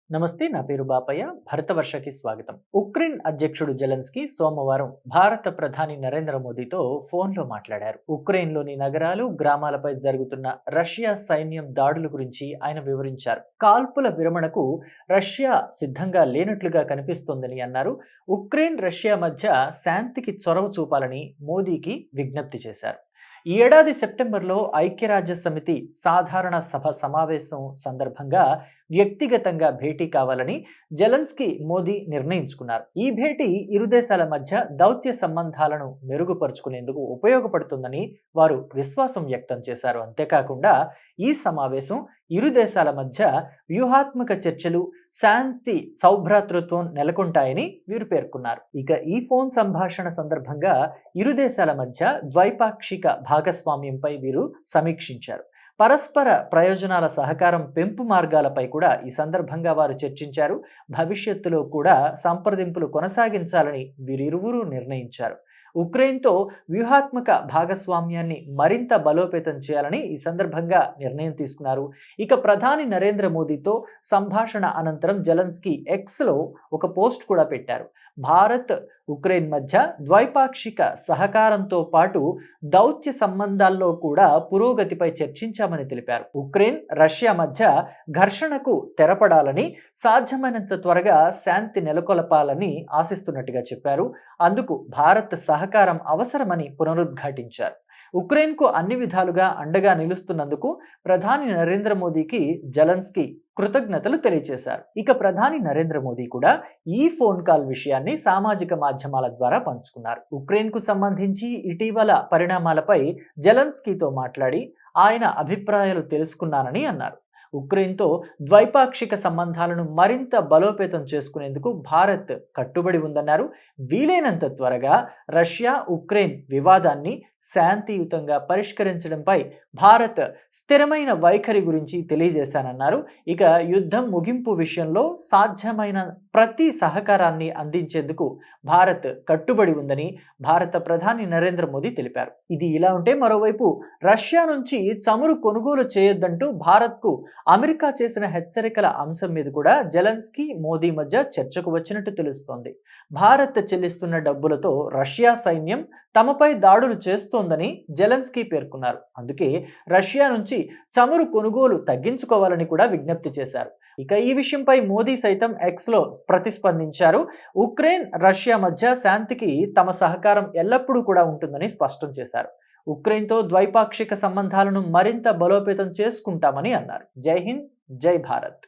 నమస్తే, నా పేరు బాపయ్య. భరతవర్షకి స్వాగతం. ఉక్రెయిన్ అధ్యక్షుడు జెలెన్స్కీ సోమవారం భారత ప్రధాని నరేంద్ర మోదీతో ఫోన్లో మాట్లాడారు. ఉక్రెయిన్లోని నగరాలు, గ్రామాలపై జరుగుతున్న రష్యా సైన్యం దాడుల గురించి ఆయన వివరించారు. కాల్పుల విరమణకు రష్యా సిద్ధంగా లేనట్లుగా కనిపిస్తోందని అన్నారు. ఉక్రెయిన్, రష్యా మధ్య శాంతికి చొరవ చూపాలని మోదీకి విజ్ఞప్తి చేశారు. ఈ ఏడాది సెప్టెంబర్లో ఐక్యరాజ్య సమితి సాధారణ సభ సమావేశం సందర్భంగా వ్యక్తిగతంగా భేటీ కావాలని జెలెన్స్కీ మోదీ నిర్ణయించుకున్నారు. ఈ భేటీ ఇరు దేశాల మధ్య దౌత్య సంబంధాలను మెరుగుపరుచుకునేందుకు ఉపయోగపడుతుందని వారు విశ్వాసం వ్యక్తం చేశారు. అంతేకాకుండా ఈ సమావేశం ఇరు దేశాల మధ్య వ్యూహాత్మక చర్చలు, శాంతి, సౌభ్రాతృత్వం నెలకొంటాయని వీరు పేర్కొన్నారు. ఇక ఈ ఫోన్ సంభాషణ సందర్భంగా ఇరు దేశాల మధ్య ద్వైపాక్షిక భాగస్వామ్యంపై వీరు సమీక్షించారు. పరస్పర ప్రయోజనాల సహకారం పెంపు మార్గాలపై కూడా ఈ సందర్భంగా వారు చర్చించారు. భవిష్యత్తులో కూడా సంప్రదింపులు కొనసాగించాలని వీరిరువురు నిర్ణయించారు. ఉక్రెయిన్తో వ్యూహాత్మక భాగస్వామ్యాన్ని మరింత బలోపేతం చేయాలని ఈ సందర్భంగా నిర్ణయం తీసుకున్నారు. ఇక ప్రధాని నరేంద్ర మోదీతో సంభాషణ అనంతరం జెలెన్స్కీ ఎక్స్లో ఒక పోస్ట్ కూడా పెట్టారు. భారత్, ఉక్రెయిన్ మధ్య ద్వైపాక్షిక సహకారంతో పాటు దౌత్య సంబంధాల్లో కూడా పురోగతిపై చర్చించామని తెలిపారు. ఉక్రెయిన్, రష్యా మధ్య ఘర్షణకు తెరపడాలని, సాధ్యమైనంత త్వరగా శాంతి నెలకొల్పాలని ఆశిస్తున్నట్టుగా చెప్పారు. అందుకు భారత్ సహకారం అవసరమని పునరుద్ఘాటించారు. ఉక్రెయిన్కు అన్ని విధాలుగా అండగా నిలుస్తున్నందుకు ప్రధాని నరేంద్ర మోదీకి జెలెన్స్కీ కృతజ్ఞతలు తెలియజేశారు. ఇక ప్రధాని నరేంద్ర మోదీ కూడా ఈ ఫోన్ కాల్ విషయాన్ని సామాజిక మాధ్యమాల ద్వారా పంచుకున్నారు. ఉక్రెయిన్కు సంబంధించి ఇటీవల పరిణామాలపై జెలెన్స్కీతో మాట్లాడి ఆయన అభిప్రాయాలు తెలుసుకున్నానని అన్నారు. ఉక్రెయిన్తో ద్వైపాక్షిక సంబంధాలను మరింత బలోపేతం చేసుకునేందుకు భారత్ కట్టుబడి ఉందన్నారు. వీలైనంత త్వరగా రష్యా, ఉక్రెయిన్ వివాదాన్ని శాంతియుతంగా పరిష్కరించడంపై భారత్ స్థిరమైన వైఖరి గురించి తెలియజేశానన్నారు. ఇక యుద్ధం ముగింపు విషయంలో సాధ్యమైన ప్రతి సహకారాన్ని అందించేందుకు భారత్ కట్టుబడి ఉందని భారత ప్రధాని నరేంద్ర మోదీ తెలిపారు. ఇది ఇలా ఉంటే మరోవైపు రష్యా నుంచి చమురు కొనుగోలు చేయొద్దంటూ భారత్కు అమెరికా చేసిన హెచ్చరికల అంశం మీద కూడా జెలెన్స్కీ, మోదీ మధ్య చర్చకు వచ్చినట్టు తెలుస్తోంది. భారత్ చెల్లిస్తున్న డబ్బులతో రష్యా సైన్యం తమపై దాడులు చేస్తోందని జెలెన్స్కీ పేర్కొన్నారు. అందుకే రష్యా నుంచి చమురు కొనుగోలు తగ్గించుకోవాలని కూడా విజ్ఞప్తి చేశారు. ఇక ఈ విషయంపై మోదీ సైతం ఎక్స్లో ప్రతిస్పందించారు. ఉక్రెయిన్, రష్యా మధ్య శాంతికి తమ సహకారం ఎల్లప్పుడూ కూడా ఉంటుందని స్పష్టం చేశారు. ఉక్రెయిన్తో ద్వైపాక్షిక సంబంధాలను మరింత బలోపేతం చేసుకుంటామని అన్నారు. జై హింద్, జై భారత్.